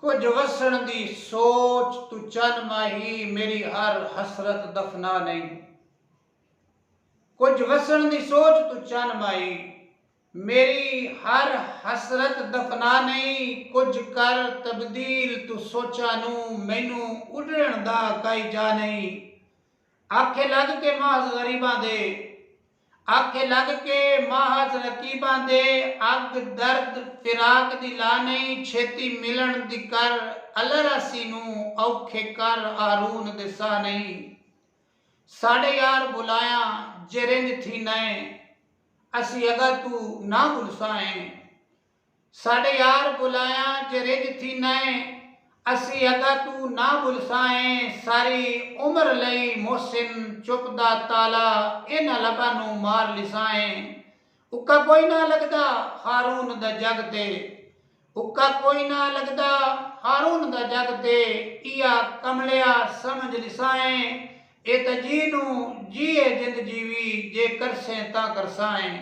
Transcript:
कुछ वसन दी सोच तू चन माही मेरी हर हसरत दफना नहीं। कुछ वसन दी सोच तू चन माही मेरी हर हसरत दफना नहीं। कुछ कर तब्दील तू सोचा नू मैनू उड़न दा काई जा नहीं। आखे लग के महज गरीबां दे आखे लग के महज रकीबां दे अग दर्द फिराक दी ला नहीं। छेती मिलन दी कर अलरासी नू औखे कर हारून दे सा नहीं। साढ़े यार बुलाया जे रिंज थी नए असी अगर तू ना बुलसाएं। साढ़े यार बुलाया जे रिंज थी नए असी अगर तू ना बुलसाएं। सारी उम्र लई मोहसिन चुपदा ताला इन्हां लबां नू मार लिसाएं। उक्का कोई ना लगदा हारून दा जग ते उक्का कोई ना लगदा हारून दा जग ते। इया कमलिया समझ लिसाएं ए त जी नू जीए जिंद जीवी जे करसें तां करसाएं।